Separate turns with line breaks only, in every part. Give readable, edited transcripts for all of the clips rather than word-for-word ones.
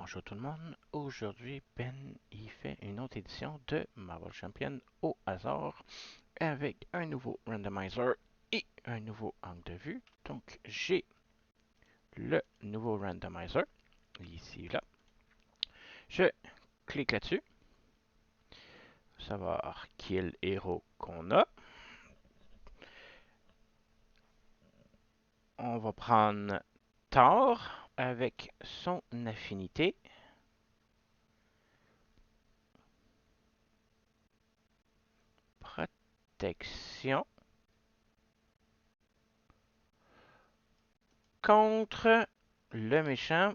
Bonjour tout le monde. Aujourd'hui, Ben y fait une autre édition de Marvel Champion au hasard avec un nouveau randomizer et un nouveau angle de vue. Donc, j'ai le nouveau randomizer, ici là. Je clique là-dessus, savoir quel héros qu'on a. On va prendre Thor avec son affinité. Protection. Contre le méchant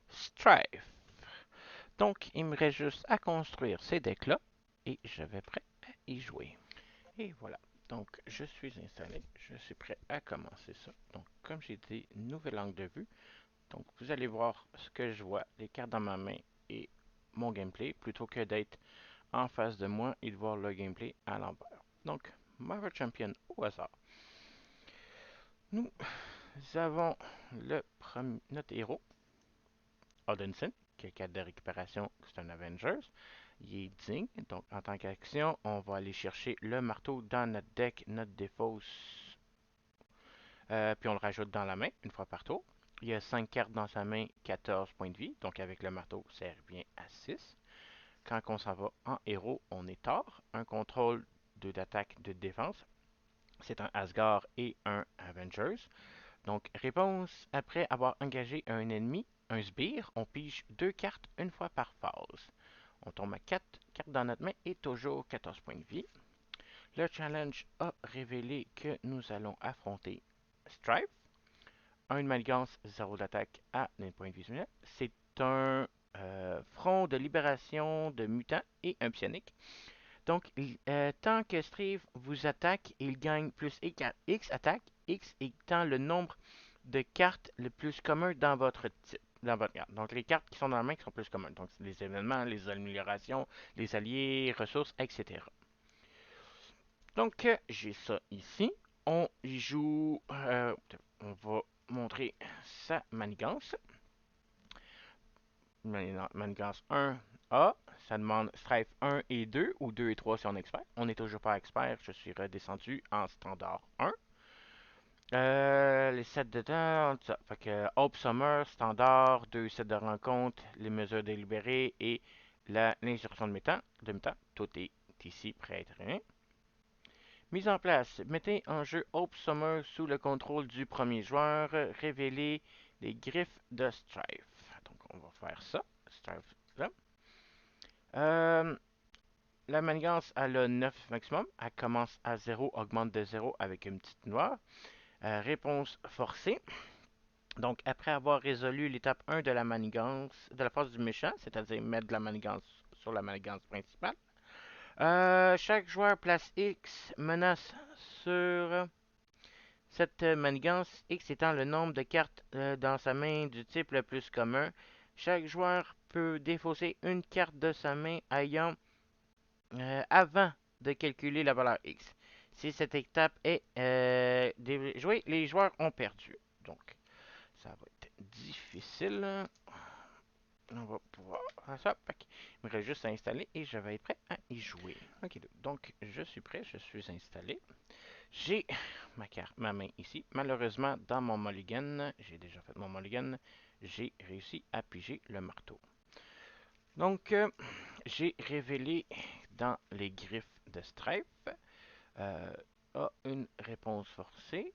Strife. Donc, il me reste juste à construire ces decks-là et je vais prêt à y jouer. Et voilà. Donc, je suis installé. Je suis prêt à commencer ça. Donc, comme j'ai dit, nouvel angle de vue. Donc, vous allez voir ce que je vois, les cartes dans ma main et mon gameplay, plutôt que d'être en face de moi et de voir le gameplay à l'envers. Donc, Marvel Champion au hasard. Nous avons notre héros, Odinson, qui a 4 de récupération, c'est un Avengers. Il est digne, donc en tant qu'action, on va aller chercher le marteau dans notre deck, notre défausse, puis on le rajoute dans la main une fois par tour. Il y a 5 cartes dans sa main, 14 points de vie, donc avec le marteau, ça revient à 6. Quand on s'en va en héros, on est Thor, un contrôle, 2 d'attaque, 2 de défense. C'est un Asgard et un Avengers. Donc, réponse, après avoir engagé un ennemi, un sbire, on pige 2 cartes une fois par phase. On tombe à 4 cartes dans notre main et toujours 14 points de vie. Le challenge a révélé que nous allons affronter Strife, un manigance, 0 d'attaque à 1 point de vie. C'est un front de libération de mutants et un psionique. Donc, tant que Strife vous attaque, il gagne plus X attaque, X étant le nombre de cartes le plus commun dans votre type. Dans votre carte. Donc, les cartes qui sont dans la main qui sont plus communes. Donc, c'est les événements, les améliorations, les alliés, ressources, etc. Donc, j'ai ça ici. On y joue. On va montrer sa manigance. Manigance 1A. Ça demande Strife 1 et 2, ou 2 et 3 si on est expert. On n'est toujours pas expert. Je suis redescendu en standard 1. Les sets de temps, ça. Fait que Hope Summer, standard, 2 sets de rencontre, les mesures délibérées et l'insertion de méta. Tout est ici prêt à être rien. Mise en place. Mettez en jeu Hope Summer sous le contrôle du premier joueur. Révélez les griffes de Strife. Donc on va faire ça. Strife là. Euh, la manigance, elle a 9 maximum. Elle commence à 0, augmente de 0 avec une petite noire. Réponse forcée. Donc, après avoir résolu l'étape 1 de la manigance, de la phase du méchant, c'est-à-dire mettre de la manigance sur la manigance principale, chaque joueur place X menace sur cette manigance, X étant le nombre de cartes dans sa main du type le plus commun. Chaque joueur peut défausser une carte de sa main ayant avant de calculer la valeur X. Si cette étape est jouée, les joueurs ont perdu. Donc, ça va être difficile. On va pouvoir faire ça. Il me reste juste à installer et je vais être prêt à y jouer. Ok, donc je suis prêt, je suis installé. J'ai ma main ici. Malheureusement, dans mon mulligan, j'ai déjà fait mon mulligan, j'ai réussi à piger le marteau. Donc, j'ai révélé dans les griffes de Strife a une réponse forcée.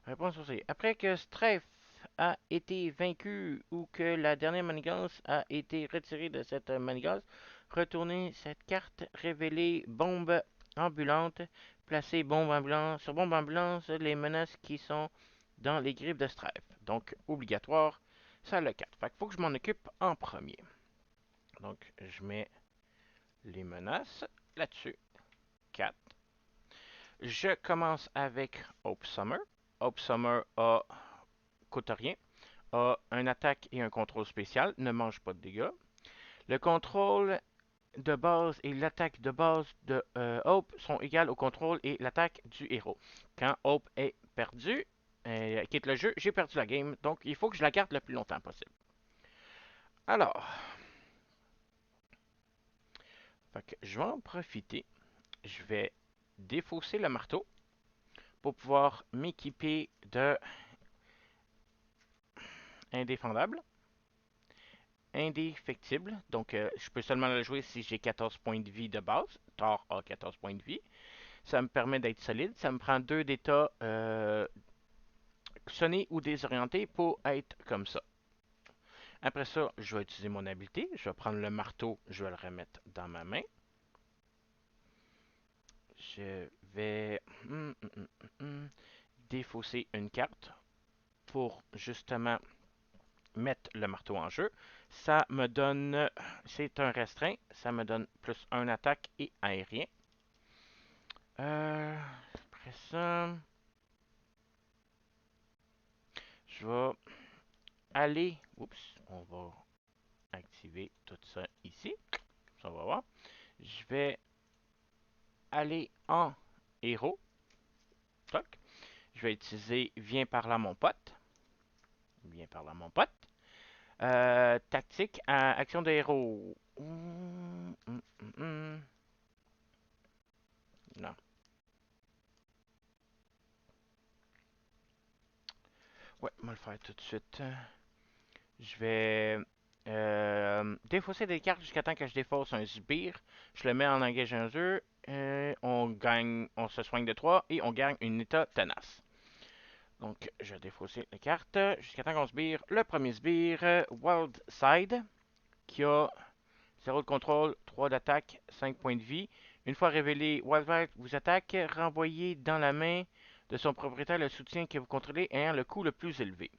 Réponse forcée. Après que Strife a été vaincu ou que la dernière manigance a été retirée de cette manigance, retournez cette carte, révélez bombe ambulante, placez bombe ambulante sur bombe ambulante les menaces qui sont dans les griffes de Strife. Donc, obligatoire, ça le 4. Fait qu'il faut que je m'en occupe en premier. Donc, je mets les menaces là-dessus. 4. Je commence avec Hope Summer. Hope Summer coûte rien, a un attaque et un contrôle spécial, ne mange pas de dégâts. Le contrôle de base et l'attaque de base de Hope sont égales au contrôle et l'attaque du héros. Quand Hope est perdu, quitte le jeu, j'ai perdu la game, donc il faut que je la garde le plus longtemps possible. Alors, fait que je vais en profiter. Je vais défausser le marteau pour pouvoir m'équiper de indéfendable, indéfectible. Donc, je peux seulement le jouer si j'ai 14 points de vie de base. Thor a 14 points de vie. Ça me permet d'être solide. Ça me prend 2 d'état sonné ou désorienté pour être comme ça. Après ça, je vais utiliser mon habileté. Je vais prendre le marteau, je vais le remettre dans ma main. Je vais défausser une carte pour justement mettre le marteau en jeu. Ça me donne, c'est un restreint, ça me donne plus un attaque et aérien. Après ça, je vais aller, oups, on va activer tout ça ici. Ça va voir. Je vais aller en héros. Toc. Je vais utiliser Viens par là mon pote. Viens par là mon pote. Tactique, action de héros. Non. Ouais, on va le faire tout de suite. Je vais défausser des cartes jusqu'à temps que je défausse un sbire. Je le mets en engage un jeu. On gagne, on se soigne de 3 et on gagne une état tenace. Donc, je vais défausser les cartes jusqu'à temps qu'on sbire. Le premier sbire, Wild Side, qui a 0 de contrôle, 3 d'attaque, 5 points de vie. Une fois révélé, Wildfire vous attaque, renvoyez dans la main de son propriétaire le soutien que vous contrôlez ayant le coût le plus élevé.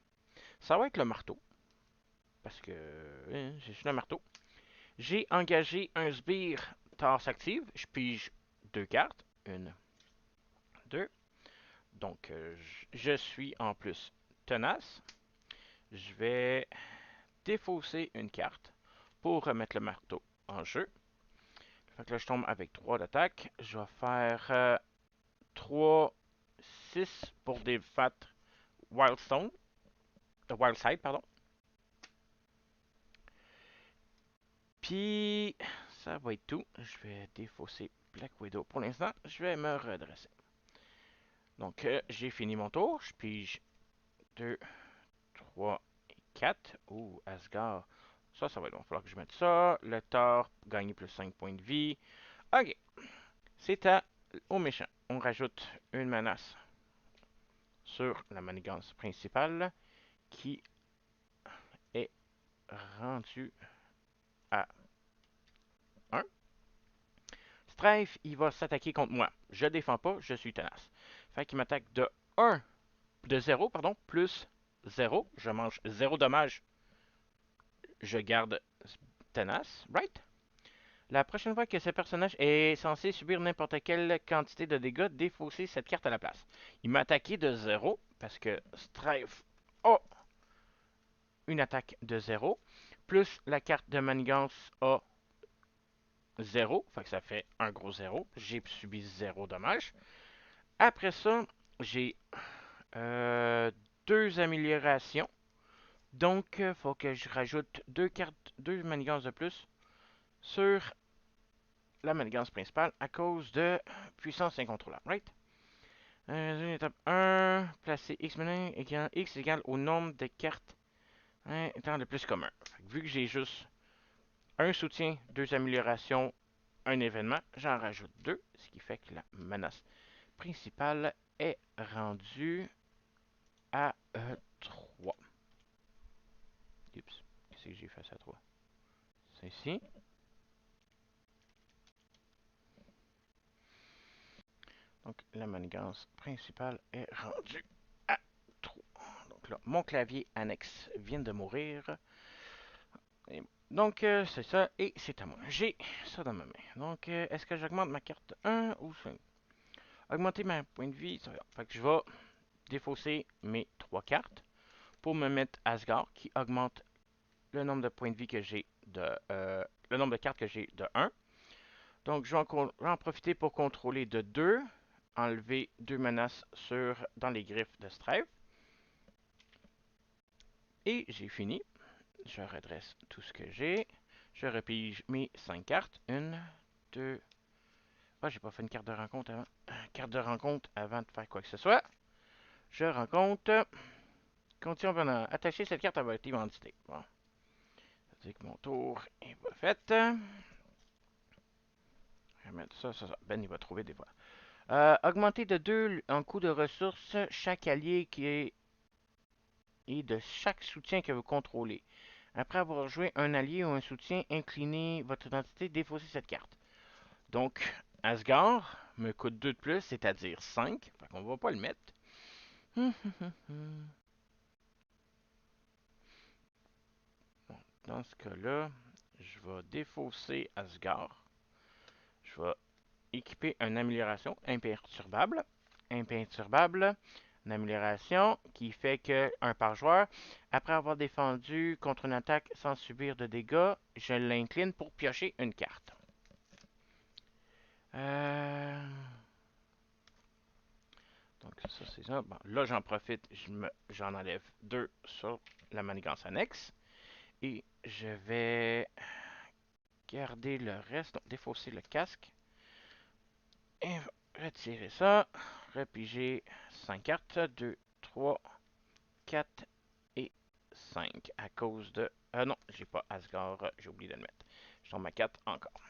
Ça va être le marteau, parce que c'est juste un marteau. J'ai engagé un sbire tasse active, je pige 2 cartes, une, 2. Donc, je suis en plus tenace. Je vais défausser une carte pour remettre le marteau en jeu. Fait que là, je tombe avec 3 d'attaque. Je vais faire 3, 6 pour débattre Wildstone. Wildside, pardon. Puis, ça va être tout. Je vais défausser Black Widow. Pour l'instant, je vais me redresser. Donc, j'ai fini mon tour. Je pige 2, 3 et 4. Ouh, Asgard. Ça va être bon. Il va falloir que je mette ça. Le Thor, gagner plus 5 points de vie. Ok. C'est au méchant. On rajoute une menace sur la manigance principale qui est rendue à 1. Strife, il va s'attaquer contre moi. Je défends pas, je suis tenace. Fait qu'il m'attaque de 1, de 0, pardon, plus 0. Je mange 0 dommage. Je garde tenace, right? La prochaine fois que ce personnage est censé subir n'importe quelle quantité de dégâts, défausser cette carte à la place. Il m'a attaqué de 0 parce que Strife a une attaque de 0, plus la carte de manigance a 0, fait que ça fait un gros 0. J'ai subi 0 dommage. Après ça, j'ai 2 améliorations. Donc, il faut que je rajoute 2 cartes, 2 manigances de plus sur la manigance principale à cause de puissance incontrôlable. Right? Étape 1, placer X menant égale X égale au nombre de cartes étant le plus commun. Vu que j'ai juste un soutien, 2 améliorations, un événement, j'en rajoute 2, ce qui fait que la menace principale est rendue à 3. Oups, qu'est-ce que j'ai fait à 3? C'est ici. Donc la manigance principale est rendue à 3. Donc là, mon clavier annexe vient de mourir. Et donc c'est ça, et c'est à moi. J'ai ça dans ma main. Donc est-ce que j'augmente ma carte 1 ou 5? Augmenter ma point de vie, ça va. Fait que je vais défausser mes 3 cartes pour me mettre Asgard qui augmente le nombre de points de vie que j'ai le nombre de cartes que j'ai de 1. Donc, je vais en profiter pour contrôler de 2, enlever 2 menaces dans les griffes de Strive. Et j'ai fini. Je redresse tout ce que j'ai. Je repige mes 5 cartes. 1, 2. Ah, j'ai pas fait une carte de rencontre avant. Carte de rencontre avant de faire quoi que ce soit. Je rencontre. Continue venant. Attacher cette carte à votre identité. Bon. Ça veut dire que mon tour est pas fait. Je vais mettre ça. Ben, il va trouver des voies. Augmenter de 2 en coût de ressources chaque allié qui est et de chaque soutien que vous contrôlez. Après avoir joué un allié ou un soutien, inclinez votre identité, défaussez cette carte. Donc, Asgard me coûte 2 de plus, c'est-à-dire 5. Fait qu'on va pas le mettre. Bon, dans ce cas-là, je vais défausser Asgard. Je vais équiper une amélioration imperturbable. Imperturbable, une amélioration qui fait que 1 par joueur. Après avoir défendu contre une attaque sans subir de dégâts, je l'incline pour piocher une carte. Donc ça c'est ça. Bon, là j'en profite, j'en enlève 2 sur la manigance annexe. Et je vais garder le reste, donc défausser le casque. Et retirer ça. Repiger 5 cartes. 2, 3, 4 et 5. À cause de... non, j'ai pas Asgard, j'ai oublié de le mettre. Je tombe à 4 encore.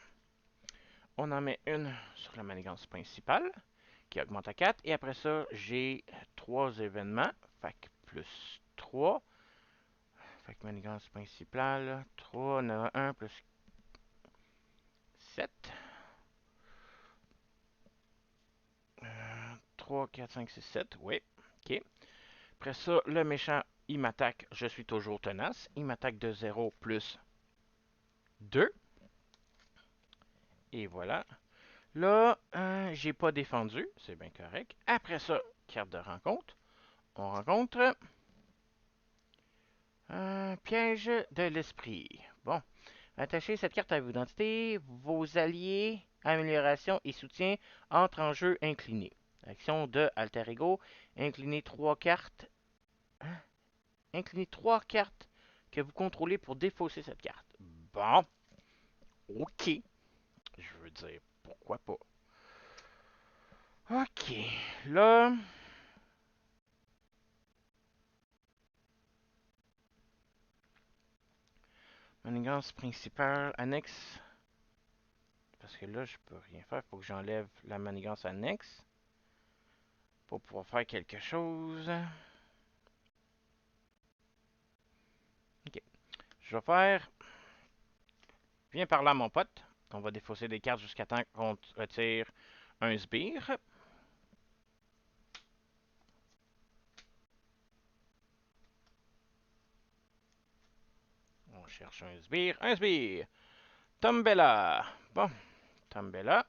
On en met une sur la manigance principale, qui augmente à 4. Et après ça, j'ai 3 événements. Fait que plus 3. Fait que manigance principale, 3, on a 1 plus 7. 3, 4, 5, 6, 7. Oui. OK. Après ça, le méchant, il m'attaque. Je suis toujours tenace. Il m'attaque de 0 plus 2. Et voilà. Là, j'ai pas défendu. C'est bien correct. Après ça, carte de rencontre. On rencontre un piège de l'esprit. Bon. Attachez cette carte à vos identités. Vos alliés, amélioration et soutien entrent en jeu incliné. Action de Alter Ego. Inclinez 3 cartes. Hein? Inclinez 3 cartes que vous contrôlez pour défausser cette carte. Bon. OK. Je veux dire, pourquoi pas. OK. Là. Manigance principale, annexe. Parce que là, je peux rien faire. Il faut que j'enlève la manigance annexe. Pour pouvoir faire quelque chose. OK. Je vais faire. Viens par là, mon pote. On va défausser des cartes jusqu'à temps qu'on retire un sbire. On cherche un sbire. Un sbire! Tombella! Bon, Tombella.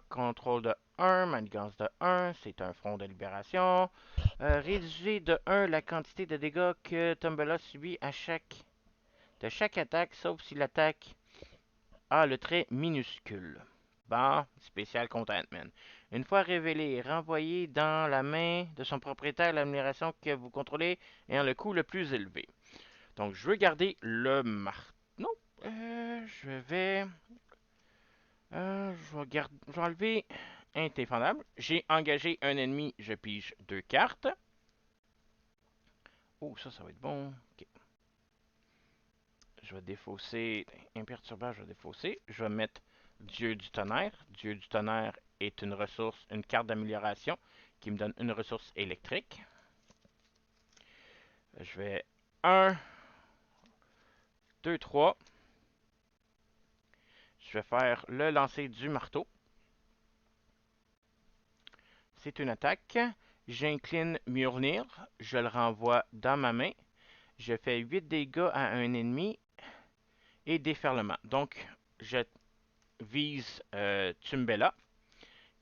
Contrôle de 1, manigance de 1, c'est un front de libération. Réduisez de 1 la quantité de dégâts que Tombella subit de chaque attaque, sauf si l'attaque a le trait minuscule. Bon, spécial contre Ant-Man. Une fois révélé, renvoyez dans la main de son propriétaire l'amélioration que vous contrôlez ayant le coût le plus élevé. Donc, je veux garder le marteau. Non, je vais... je vais enlever indéfendable. J'ai engagé un ennemi, je pige 2 cartes. Oh, ça va être bon. Ok. Je vais défausser. Imperturbable, je vais défausser. Je vais mettre Dieu du tonnerre. Dieu du tonnerre est une ressource, une carte d'amélioration qui me donne une ressource électrique. Je vais 1, 2, 3. Je vais faire le lancer du marteau. C'est une attaque. J'incline Mjolnir. Je le renvoie dans ma main. Je fais 8 dégâts à un ennemi et déferlement. Donc, je vise Tumbella,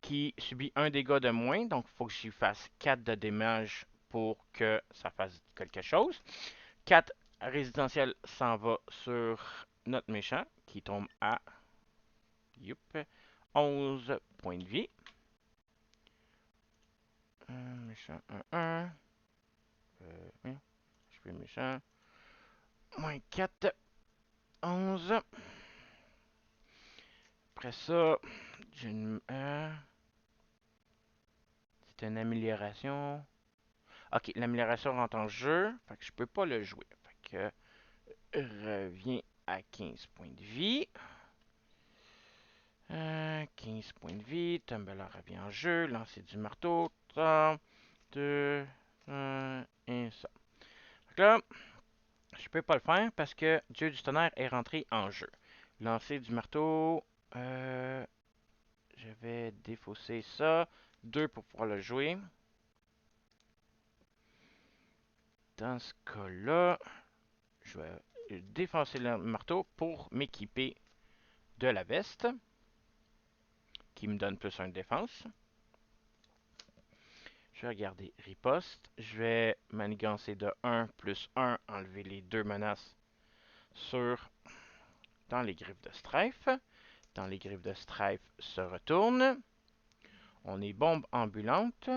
qui subit un dégât de moins. Donc, il faut que j'y fasse 4 de dommages pour que ça fasse quelque chose. 4 résidentiels s'en va sur notre méchant qui tombe à 11 points de vie. Méchant 1-1. Je fais méchant. Moins 4, 11. Après ça, j'ai une. C'est une amélioration. Ok, l'amélioration rentre en jeu. Fait que je peux pas le jouer. Fait que revient à 15 points de vie. 15 points de vie. Tumbler revient en jeu. Lancer du marteau. 3, 2, 1 et ça. Fait que là, je peux pas le faire parce que Dieu du tonnerre est rentré en jeu. Lancer du marteau. Je vais défausser ça. 2 pour pouvoir le jouer. Dans ce cas-là, je vais défoncer le marteau pour m'équiper de la veste, qui me donne plus 1 de défense. Je vais regarder riposte. Je vais manigancer de 1 plus 1, enlever les 2 menaces dans les griffes de Strife. Dans les griffes de Strife se retourne. On est bombe ambulante.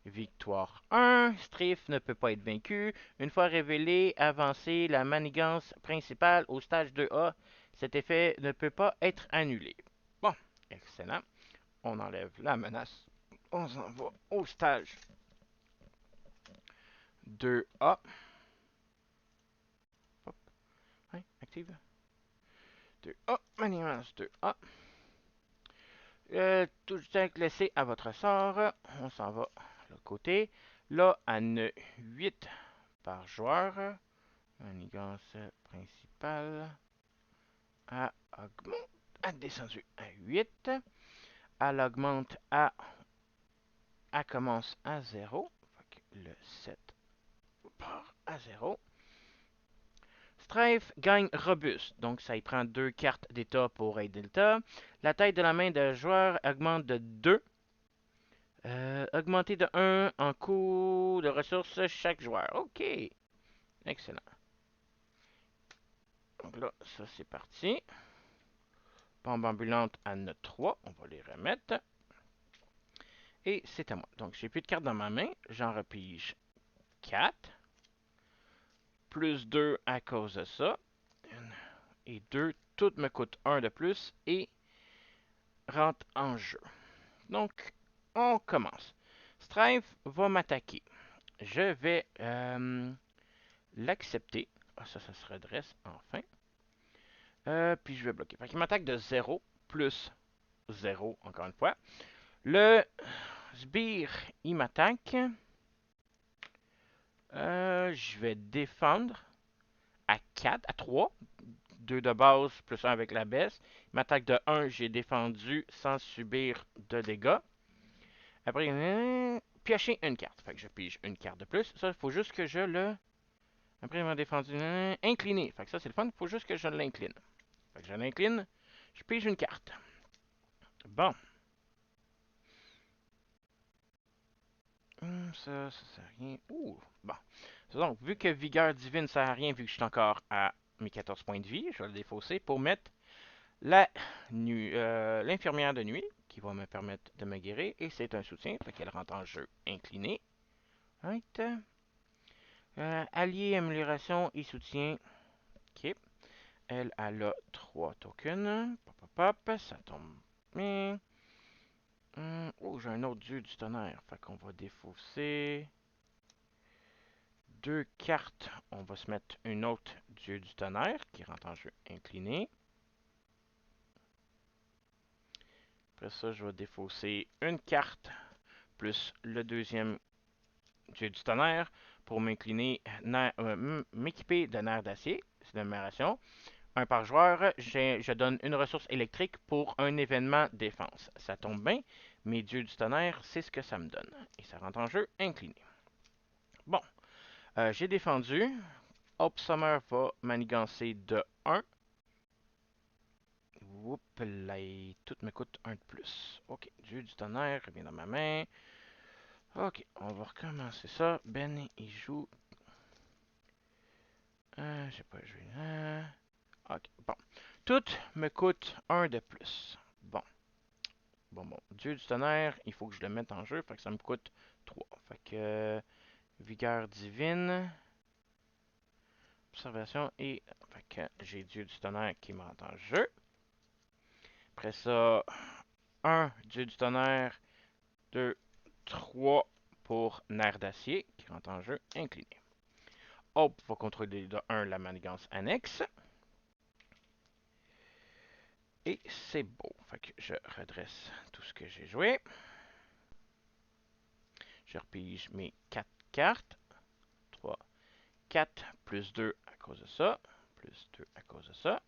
Victoire 1. Strife ne peut pas être vaincu. Une fois révélé, avancez la manigance principale au stage 2A. Cet effet ne peut pas être annulé. Bon, excellent. On enlève la menace. On s'en va au stage 2A. Hop, hein, active. 2A, manigance 2A. Tout est laissé à votre sort. On s'en va de l'autre côté. Là, à 8 par joueur. Manigance principale. A descendu à 8. Elle augmente à. Elle commence à 0. Le 7 part à 0. Strife gagne robuste, donc ça y prend 2 cartes d'état pour aider l'état. La taille de la main d'un joueur augmente de 2. Augmenter de 1 en coût de ressources chaque joueur. OK. Excellent. Donc là, ça c'est parti. Bombe ambulante à notre 3. On va les remettre. Et c'est à moi. Donc j'ai plus de cartes dans ma main. J'en repige 4. Plus 2 à cause de ça. 1 et 2. Tout me coûte 1 de plus et rentre en jeu. Donc, on commence. Strife va m'attaquer. Je vais l'accepter. Ah, ça se redresse enfin. Puis je vais bloquer. Fait qu'il m'attaque de 0 plus 0, encore une fois. Le sbire, il m'attaque. Je vais défendre à 4, à 3. 2 de base plus 1 avec la baisse. Il m'attaque de 1, j'ai défendu sans subir de dégâts. Après, piocher une carte. Fait que je pige une carte de plus. Ça, il faut juste que je le. Après, il m'a défendu incliné. Fait que ça, c'est le fun. Il faut juste que je l'incline. Fait que je l'incline. Je pige une carte. Bon. Ça sert à rien. Ouh, bon. Donc, vu que vigueur divine sert à rien, vu que je suis encore à mes 14 points de vie, je vais le défausser pour mettre l'infirmière de nuit, qui va me permettre de me guérir, et c'est un soutien, fait qu'elle rentre en jeu incliné. Right. Allié, amélioration et soutien. Ok. Elle a 3 tokens. Pop, pop, pop, ça tombe. Oh, j'ai un autre dieu du tonnerre. Fait qu'on va défausser 2 cartes. On va se mettre une autre dieu du tonnerre qui rentre en jeu incliné. Après ça, je vais défausser une carte plus le deuxième dieu du tonnerre pour m'équiper de nerfs d'acier. C'est la numération. Un par joueur, je donne une ressource électrique pour un événement défense. Ça tombe bien, mes dieux du tonnerre, c'est ce que ça me donne. Et ça rentre en jeu incliné. Bon, j'ai défendu. Hope Summer va manigancer de 1. Oups, là, tout me coûte 1 de plus. Ok, dieu du tonnerre revient dans ma main. Ok, on va recommencer ça. Ben, il joue Je sais pas, je vais... ok, bon. Tout me coûte un de plus. Bon. Bon. Dieu du tonnerre, il faut que je le mette en jeu, fait que ça me coûte 3. Fait que... vigueur divine, observation et... Fait que j'ai Dieu du tonnerre qui rentre en jeu. Après ça, 1 Dieu du tonnerre, 2, 3 pour nerf d'acier qui rentre en jeu, incliné. Hope va contrôler de 1 la manigance annexe. Et c'est beau. Fait que je redresse tout ce que j'ai joué. Je repige mes 4 cartes. 3, 4, plus 2 à cause de ça. Plus 2 à cause de ça.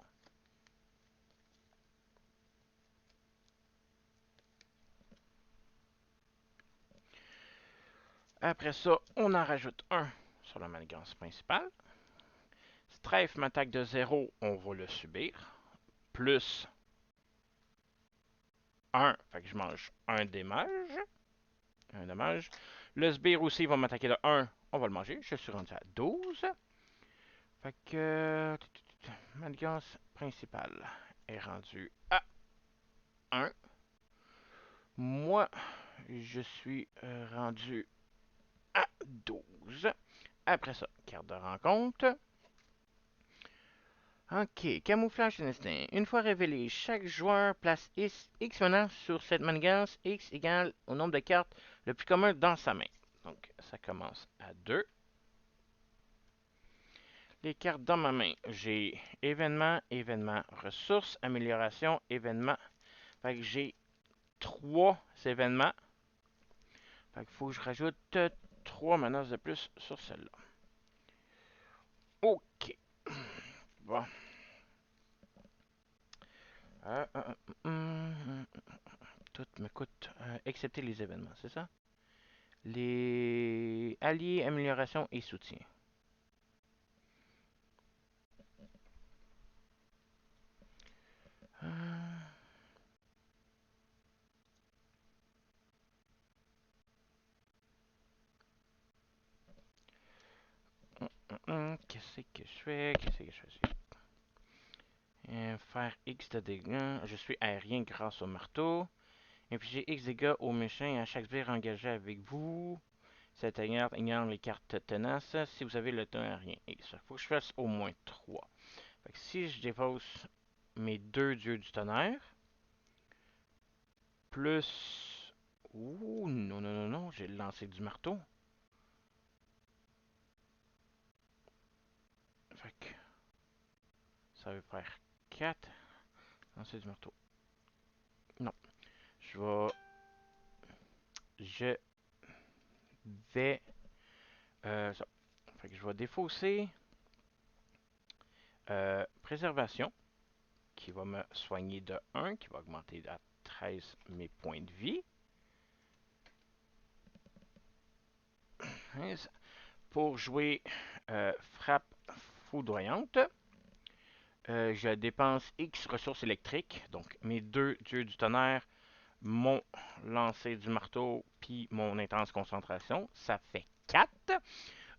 Après ça, on en rajoute 1 sur la manigance principale. Strife m'attaque de 0, on va le subir. Plus 1, fait que je mange un dommage. Un dommage. Le sbire aussi va m'attaquer de 1, on va le manger. Je suis rendu à 12. Fait que... Manigance principale est rendue à 1. Moi, je suis rendu à 12. Après ça, carte de rencontre. Ok, camouflage d'instinct. Une fois révélé, chaque joueur place X menaces sur cette manigance. X égale au nombre de cartes le plus commun dans sa main. Donc, ça commence à 2. Les cartes dans ma main, j'ai événement, événement, ressources, amélioration, événement. Fait que j'ai 3 événements. Fait qu'il faut que je rajoute 3 menaces de plus sur celle-là. Ok. Bon. Euh, euh, Tout me coûte, excepté les événements, c'est ça? Les alliés, amélioration et soutien. Euh, Qu'est-ce que je fais? Qu'est-ce que je fais? Faire X de dégâts. Je suis aérien grâce au marteau. Infliger X dégâts aux méchants et à chaque sbire engagé avec vous. Cette garde ignore les cartes tenaces si vous avez le temps aérien. Et ça, faut que je fasse au moins 3. Fait que si je défausse mes 2 dieux du tonnerre, plus... Ouh, non, j'ai lancé du marteau. Fait que ça veut faire 4. Lancer du marteau. Non. Je vais... Je vais... Ça. Fait que je vais défausser préservation, qui va me soigner de 1, qui va augmenter à 13 mes points de vie. Pour jouer frappe foudroyante, je dépense X ressources électriques. Donc, mes 2 dieux du tonnerre, mon lancer du marteau, puis mon intense concentration. Ça fait 4.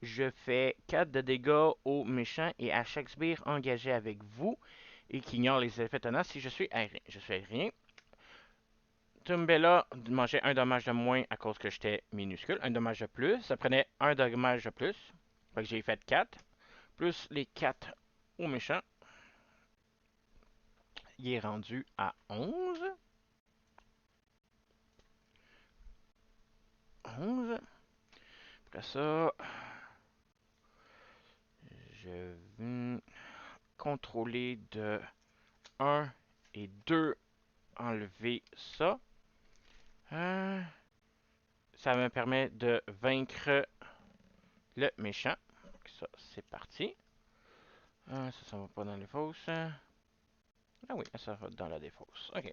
Je fais 4 de dégâts aux méchants et à chaque sbire engagé avec vous et qui ignore les effets tenaces si je suis aérien. Je suis aérien. Tumbella mangeait un dommage de moins à cause que j'étais minuscule. Un dommage de plus. Ça prenait un dommage de plus. Fait que j'ai fait 4. Plus les 4 aux méchants. Il est rendu à 11. 11. Après ça, je vais contrôler de 1 et 2 enlever ça. Ça me permet de vaincre le méchant. Ça, c'est parti. Ça va pas dans les fosses. Ah oui, ça va dans la défausse. Ok.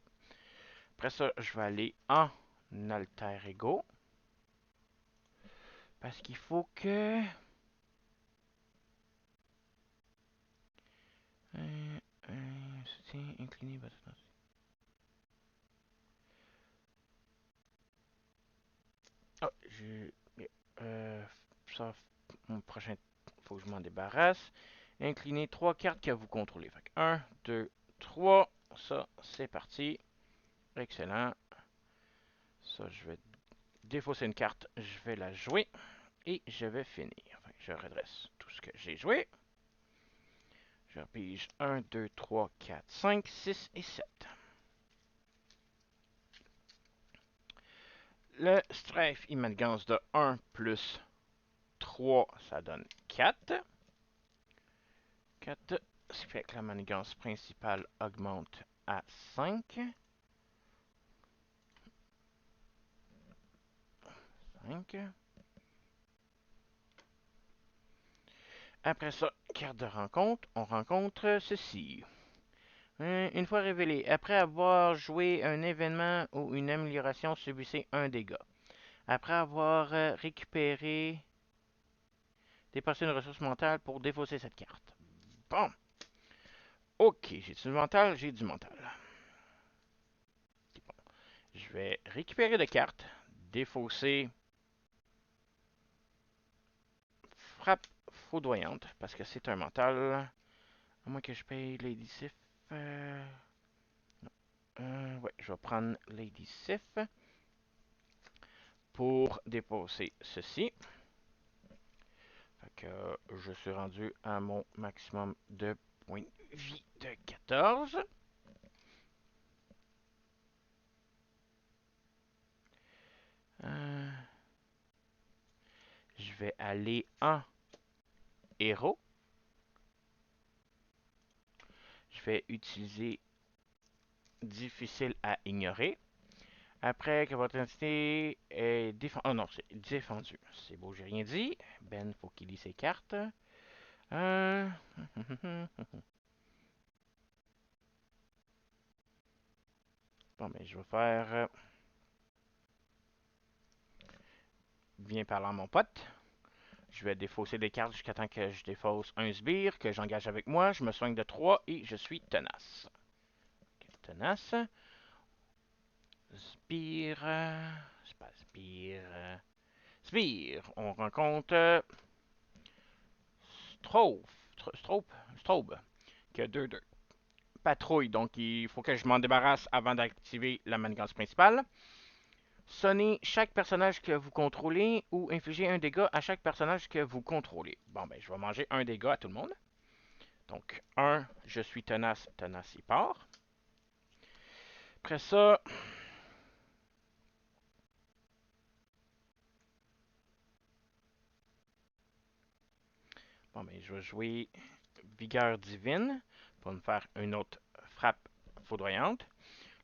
Après ça, je vais aller en alter ego. Parce qu'il faut que... soutien incliné. Oh, je... ça, mon prochain... Faut que je m'en débarrasse. Inclinez 3 cartes que vous contrôlez. Fait que 1, 2, 3. Ça, c'est parti. Excellent. Ça, je vais défausser une carte. Je vais la jouer. Et je vais finir. Fait que je redresse tout ce que j'ai joué. Je repige 1, 2, 3, 4, 5, 6 et 7. Le strife, il manigance de 1 plus 3, ça donne 4. 4, ce qui fait que la manigance principale augmente à 5. 5. Après ça, carte de rencontre, on rencontre ceci. Une fois révélé, après avoir joué un événement ou une amélioration, subissez un dégât. Après avoir récupéré, dépassé une ressource mentale pour défausser cette carte. Bon. Ok, j'ai du mental, j'ai du mental. Bon. Je vais récupérer des cartes, défausser frappe foudroyante, parce que c'est un mental. À moins que je paye Lady Sif. Ouais, je vais prendre Lady Sif pour déposer ceci. Fait que je suis rendu à mon maximum de points de vie de 14. Je vais aller en héros. Je vais utiliser difficile à ignorer. Après que votre entité est défendue. Oh non, c'est défendu. C'est beau, j'ai rien dit. Ben, faut qu'il lit ses cartes. Bon, mais je vais faire. Viens parler à mon pote. Je vais défausser des cartes jusqu'à temps que je défausse un sbire, que j'engage avec moi. Je me soigne de 3 et je suis tenace. Okay, tenace. Sbire. C'est pas sbire. Sbire. On rencontre. Strobe. Qui a 2-2. Patrouille, donc il faut que je m'en débarrasse avant d'activer la manigance principale. Sonnez chaque personnage que vous contrôlez ou infligez un dégât à chaque personnage que vous contrôlez. Bon, ben, je vais manger un dégât à tout le monde. Donc, 1, je suis tenace, tenace, il part. Après ça, bon, ben, je vais jouer Vigueur divine pour me faire une autre frappe foudroyante.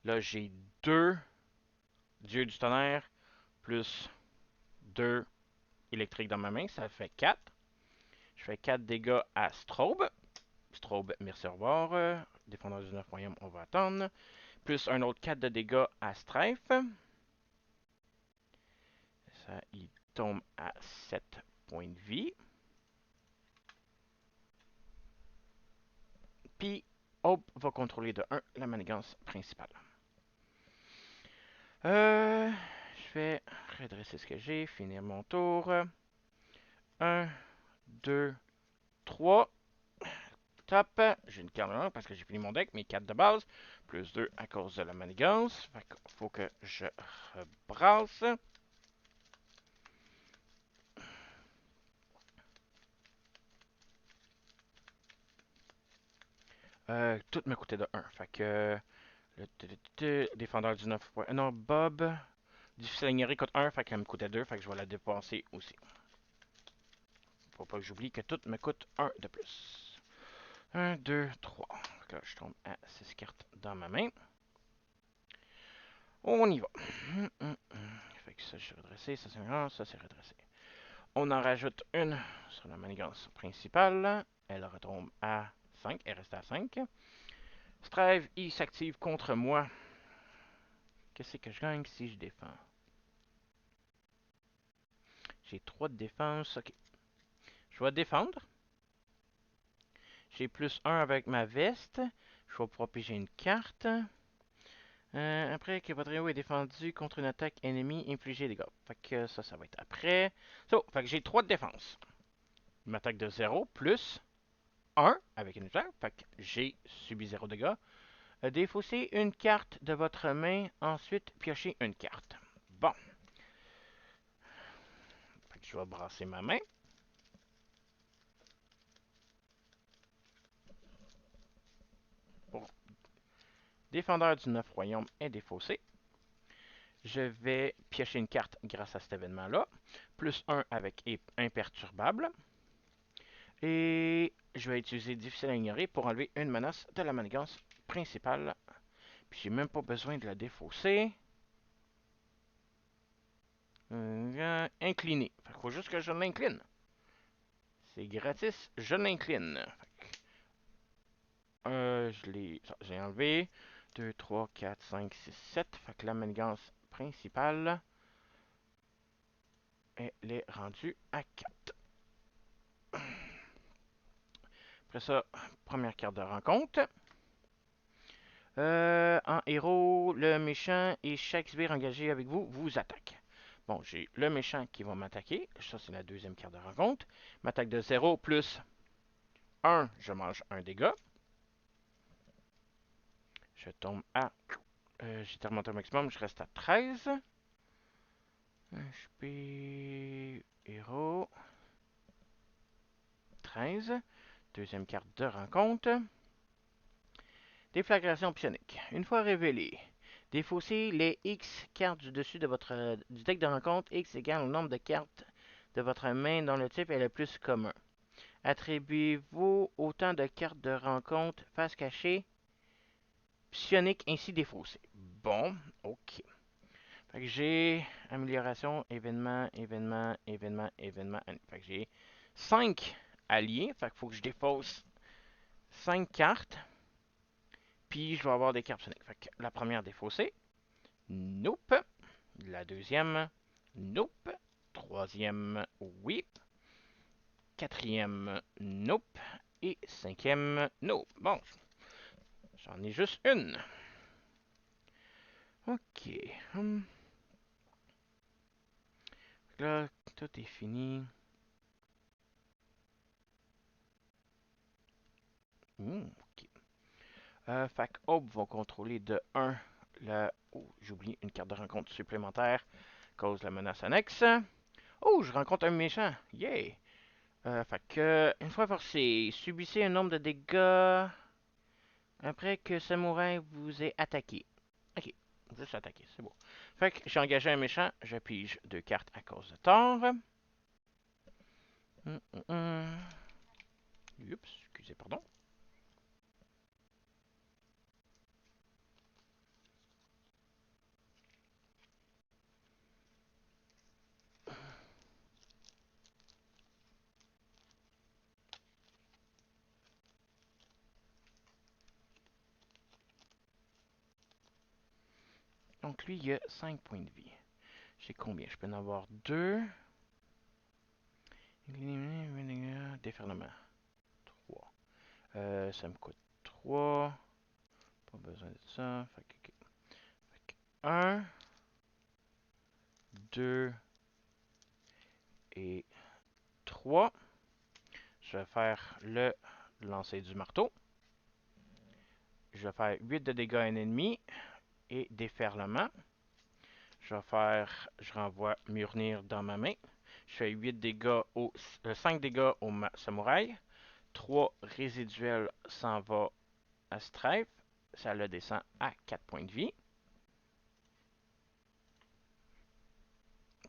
Là, j'ai 2 dieux du tonnerre plus 2 électriques dans ma main. Ça fait 4. Je fais 4 dégâts à Strobe. Strobe, merci au revoir. Défendeur du 9 royaume, on va attendre. Plus un autre 4 de dégâts à Strife. Ça, il tombe à 7 points de vie. Puis, Hope va contrôler de 1 la manigance principale. Je vais redresser ce que j'ai, finir mon tour. 1, 2, 3. Top. J'ai une carte 1 parce que j'ai fini mon deck, mes 4 de base. Plus 2 à cause de la manigance. Fait qu'il faut que je rebrasse. Tout me coûtait de 1. Fait que. Le défendeur du 9. Non, Bob. Difficile à ignorer coûte 1. Fait qu'elle me coûtait 2. Fait que je vais la dépenser aussi. Faut pas que j'oublie que tout me coûte 1 de plus. 1, 2, 3. Là, je tombe à 6 cartes dans ma main. On y va. Fait que ça, je suis redressé. Ça, c'est redressé. On en rajoute une sur la manigance principale. Elle retombe à 5. Elle reste à 5. Strive, il s'active contre moi. Qu'est-ce que je gagne si je défends? J'ai 3 de défense. Ok. Je vais défendre. J'ai plus 1 avec ma veste. Je vais pouvoir piger une carte. Après que votre héros est défendu contre une attaque ennemie, infligez des dégâts. Fait que ça va être après. So, fait que j'ai 3 de défense. Il m'attaque de 0 plus 1 avec une victoire. Fait que j'ai subi 0 dégâts. Défaussez une carte de votre main, ensuite piochez une carte. Bon. Fait que je vais brasser ma main. Bon. Défendeur du 9 royaume est défaussé. Je vais piocher une carte grâce à cet événement-là. Plus 1 avec imperturbable. Et je vais utiliser difficile à ignorer pour enlever une menace de la manigance principale. Puis j'ai même pas besoin de la défausser. Incliné. Fait qu'il faut juste que je l'incline. C'est gratis, je l'incline. J'ai enlevé 2, 3, 4, 5, 6, 7. Fait que la manigance principale, elle est rendue à 4. Après ça, première carte de rencontre. En héros, le méchant et chaque sbire engagé avec vous vous attaque. Bon, j'ai le méchant qui va m'attaquer. Ça, c'est la deuxième carte de rencontre. M'attaque de 0 plus 1, je mange un dégât. Je tombe à... j'ai terminé au maximum, je reste à 13. HP... Héros... 13. Deuxième carte de rencontre. Déflagration psionique. Une fois révélée, défaussez les X cartes du dessus de du deck de rencontre. X égale au nombre de cartes de votre main dont le type est le plus commun. Attribuez-vous autant de cartes de rencontre face cachée psionique ainsi défaussées. Bon, ok. Fait que j'ai amélioration, événement, événement, événement, événement. Fait que j'ai 5 alliés. Fait qu'il faut que je défausse 5 cartes. Puis je vais avoir des cartes psioniques. Fait que la première défaussée. Nope. La deuxième. Nope. Troisième. Oui. Quatrième. Nope. Et cinquième. Nope. Bon. J'en ai juste une. Ok. Là, tout est fini. Ok. Fait que Aube va contrôler de 1 la... Oh, j'oublie une carte de rencontre supplémentaire. Cause la menace annexe. Oh, je rencontre un méchant. Yeah! Fait que, une fois forcé, subissez un nombre de dégâts après que Samouraï vous ait attaqué. Ok, juste attaqué, c'est beau. Fait que j'ai engagé un méchant, je pige 2 cartes à cause de tort. Oups, excusez, pardon. Donc lui, il a 5 points de vie. J'ai combien? Je peux en avoir 2. Déferlement. 3. Ça me coûte 3. Pas besoin de ça. Fait que 1, 2 et 3. Je vais faire le lancer du marteau. Je vais faire 8 de dégâts à un ennemi et déferlement. Je renvoie Murnir dans ma main. Je fais 5 dégâts au samouraï. 3 résiduels s'en va à Strife. Ça le descend à 4 points de vie.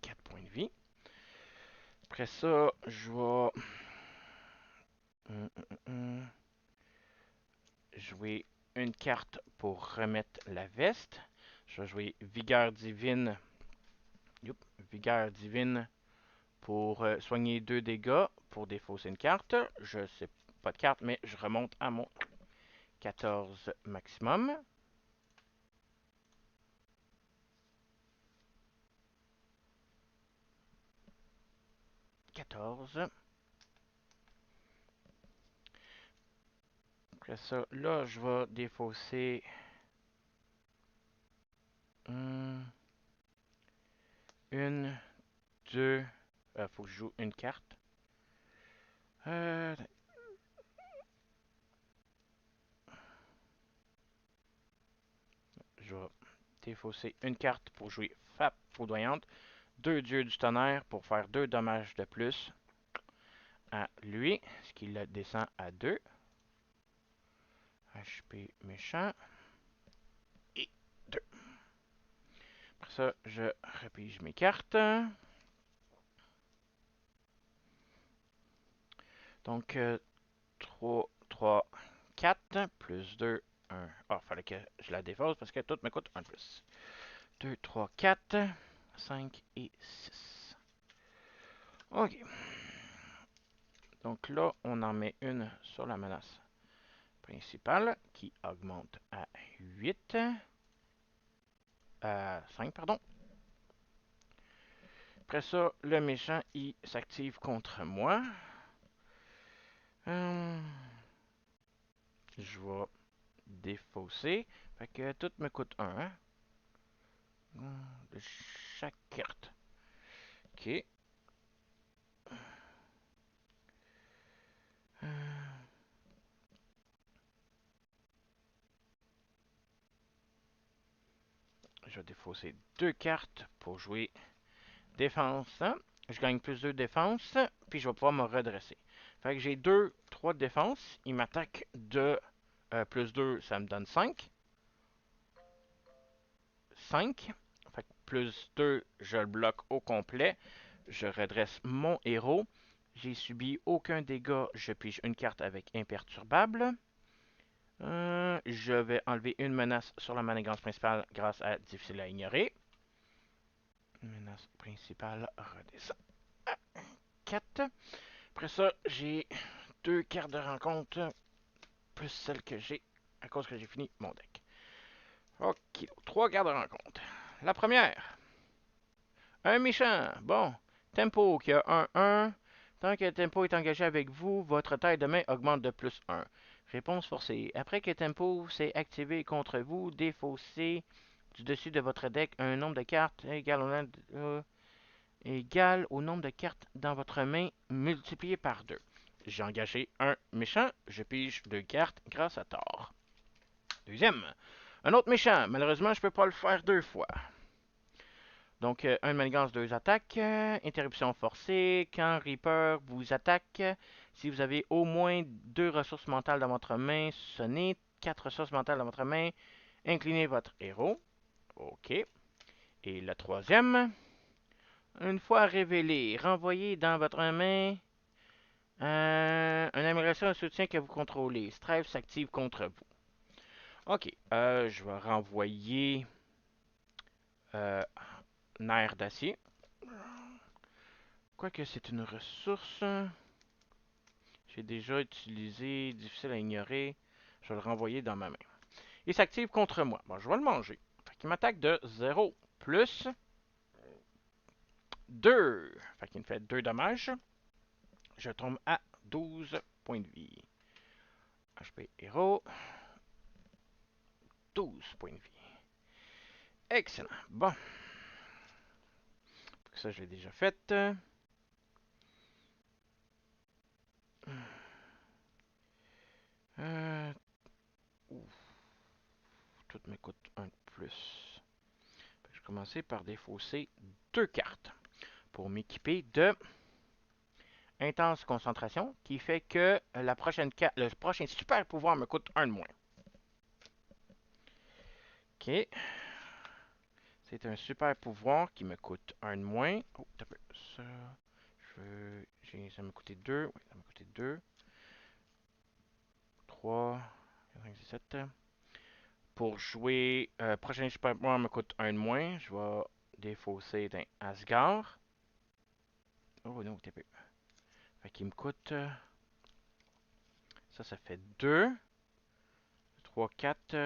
4 points de vie. Après ça, je vais jouer une carte pour remettre la veste. Je vais jouer Vigueur divine. Vigueur divine pour soigner 2 dégâts pour défausser une carte. Je sais pas de carte, mais je remonte à mon 14 maximum. 14. Après ça, là, je vais défausser une, deux. Faut que je joue une carte. je vais défausser une carte pour jouer Frappe foudroyante. 2 dieux du tonnerre pour faire 2 dommages de plus à lui, ce qui le descend à 2. HP méchant. Et 2. Après ça, je repige mes cartes. Donc, 3, 3, 4, plus 2, 1. Ah, fallait que je la défausse parce que tout me coûte 1 plus. 2, 3, 4, 5 et 6. Ok. Donc là, on en met une sur la menace principale qui augmente à 8. À 5, pardon. Après ça, le méchant, il s'active contre moi. Je vais défausser. Fait que tout me coûte 1. Hein? De chaque carte. Ok. Je vais défausser 2 cartes pour jouer défense. Je gagne plus 2 de défense, puis je vais pouvoir me redresser. Fait que j'ai 2, 3 de défense. Il m'attaque de plus 2, ça me donne 5. 5. Fait que plus 2, je le bloque au complet. Je redresse mon héros. J'ai subi aucun dégât. Je pige une carte avec imperturbable. Je vais enlever une menace sur la manigance principale grâce à difficile à ignorer. Menace principale redescend à 4. Après ça, j'ai 2 cartes de rencontre plus celles que j'ai à cause que j'ai fini mon deck. Ok, 3 cartes de rencontre. La première, un méchant. Bon, Tempo qui a 1-1. Tant que Tempo est engagé avec vous, votre taille de main augmente de plus 1. Réponse forcée. Après que Tempo s'est activé contre vous, défaussez du dessus de votre deck un nombre de cartes égal au nombre de cartes dans votre main multiplié par 2. J'ai engagé un méchant, je pige 2 cartes grâce à Thor. Deuxième, un autre méchant. Malheureusement, je ne peux pas le faire 2 fois. Donc, un de manigance, 2 attaques. Interruption forcée. Quand Reaper vous attaque, si vous avez au moins 2 ressources mentales dans votre main, sonnez 4 ressources mentales dans votre main. Inclinez votre héros. OK. Et le troisième, une fois révélé, renvoyez dans votre main une amélioration de soutien que vous contrôlez. Strive s'active contre vous. OK. Je vais renvoyer Nerf d'acier. Quoique c'est une ressource. J'ai déjà utilisé, difficile à ignorer. Je vais le renvoyer dans ma main. Il s'active contre moi. Bon, je vais le manger. Fait qu'il m'attaque de 0 plus 2. Fait qu'il me fait 2 dommages. Je tombe à 12 points de vie. HP héros. 12 points de vie. Excellent. Bon. Ça, je l'ai déjà fait. Tout me coûte un de plus. Je vais commencer par défausser 2 cartes pour m'équiper de intense concentration qui fait que le prochain super pouvoir me coûte 1 de moins. Ok. C'est un super pouvoir qui me coûte 1 de moins. Oh, t'as peu. Ça, ça m'a coûté 2. Oui, ça m'a coûté 2. 3, 5, 6, 7. Pour jouer, prochain super pouvoir me coûte 1 de moins. Je vais défausser d'un Asgard. Oh non, t'as peu. Fait qu'il me coûte. Ça fait 2. 3, 4.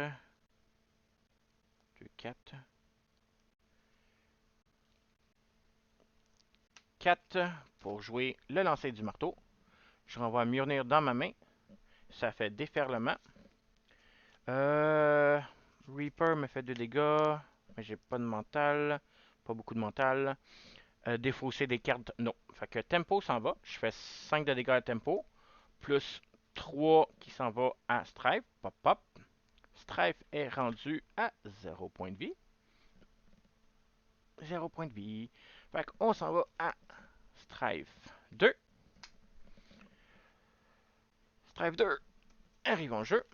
2, 4. 4 pour jouer le lancer du marteau. Je renvoie Mjolnir dans ma main. Ça fait déferlement. Reaper me fait 2 dégâts. Mais j'ai pas de mental. Pas beaucoup de mental. Défausser des cartes, non. Fait que Tempo s'en va. Je fais 5 de dégâts à Tempo. Plus 3 qui s'en va à Strive. Pop, pop. Strife est rendu à 0 point de vie. 0 point de vie. Fait qu'on s'en va à Strife 2. Strife 2 arrive en jeu.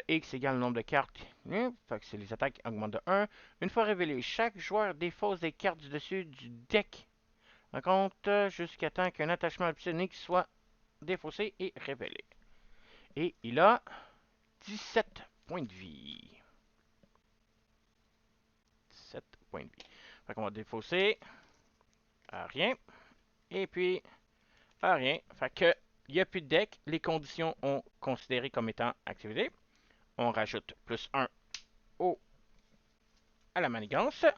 X égale le nombre de cartes. Fait que c'est les attaques qui augmentent de 1. Une fois révélé, chaque joueur défausse des cartes du dessus du deck. En compte jusqu'à temps qu'un attachement psionique soit défaussé et révélé. Et il a 17 points de vie. 17 points de vie. Fait qu'on va défausser à rien. Et puis à rien. Fait que il n'y a plus de deck. Les conditions ont considéré comme étant activées. On rajoute plus 1 au à la manigance. Ça,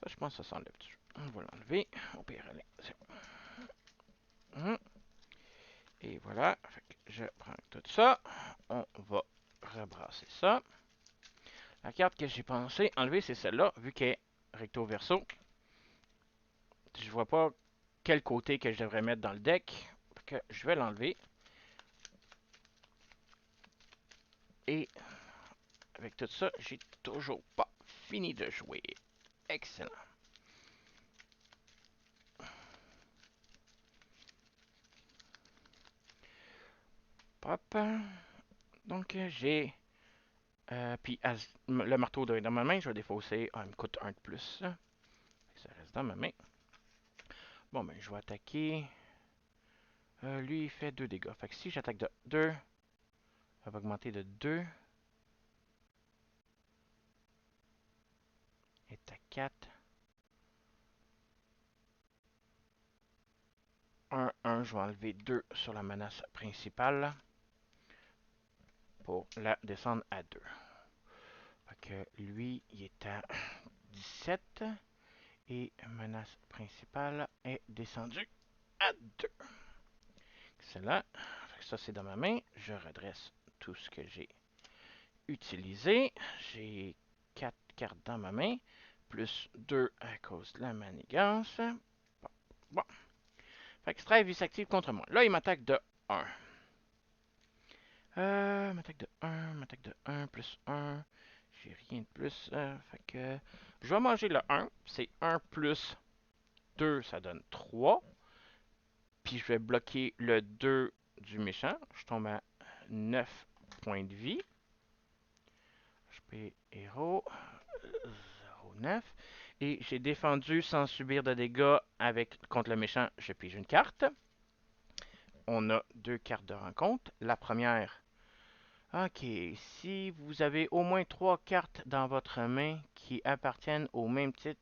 je pense que ça s'enlève du jeu. On va l'enlever. Au pire, allez. Et voilà. Fait que je prends tout ça. On va rebrasser ça. La carte que j'ai pensé enlever, c'est celle-là, vu qu'elle est recto verso. Je vois pas quel côté que je devrais mettre dans le deck. Que je vais l'enlever. Et avec tout ça, j'ai toujours pas fini de jouer. Excellent. Hop. Donc j'ai... puis le marteau doit être dans ma main. Je vais défausser. Ah, il me coûte 1 de plus. Ça reste dans ma main. Bon, ben je vais attaquer. Lui, il fait 2 dégâts. Fait que si j'attaque de 2, ça va augmenter de 2. Et à 4. 1, 1, je vais enlever 2 sur la menace principale pour la descendre à 2. Fait que lui, il est à 17 et menace principale est descendue à 2. Excellent. Fait que ça, c'est dans ma main. Je redresse tout ce que j'ai utilisé. J'ai 4 cartes dans ma main, plus 2 à cause de la manigance. Bon. Fait que Strive, il s'active contre moi. Là, il m'attaque de 1. M'attaque de 1, m'attaque de 1, plus 1. J'ai rien de plus. Fait que je vais manger le 1. C'est 1 plus 2, ça donne 3. Puis je vais bloquer le 2 du méchant. Je tombe à 9 points de vie. HP héros 0,9. Et j'ai défendu sans subir de dégâts contre le méchant. Je pige une carte. On a 2 cartes de rencontre. La première. Ok, si vous avez au moins 3 cartes dans votre main qui appartiennent au même titre,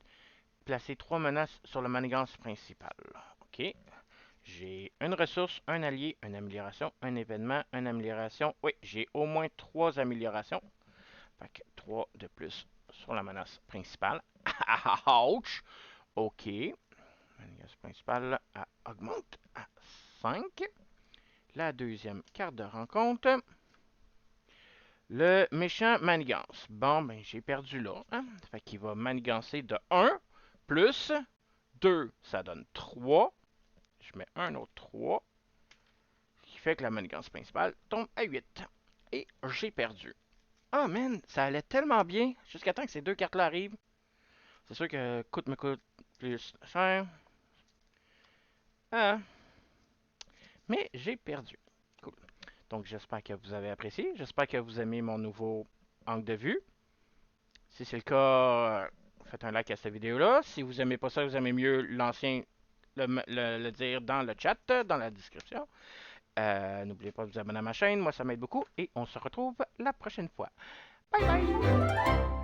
placez 3 menaces sur la manigance principale. Ok. J'ai une ressource, un allié, une amélioration, un événement, une amélioration. Oui, j'ai au moins 3 améliorations. Fait que 3 de plus sur la menace principale. Ouch! Ok. La menace principale augmente à 5. La deuxième carte de rencontre. Le méchant manigance. Bon, ben j'ai perdu là. Hein? Fait qu'il va manigancer de 1 plus 2. Ça donne 3. Je mets un autre 3. Ce qui fait que la manigance principale tombe à 8. Et j'ai perdu. Ah, man, ça allait tellement bien jusqu'à temps que ces 2 cartes-là arrivent. C'est sûr que coûte me coûte plus cher. Ah, mais j'ai perdu. Cool. Donc j'espère que vous avez apprécié. J'espère que vous aimez mon nouveau angle de vue. Si c'est le cas, faites un like à cette vidéo-là. Si vous aimez pas ça, vous aimez mieux l'ancien, le dire dans le chat, dans la description. N'oubliez pas de vous abonner à ma chaîne, moi ça m'aide beaucoup. Et on se retrouve la prochaine fois. Bye bye!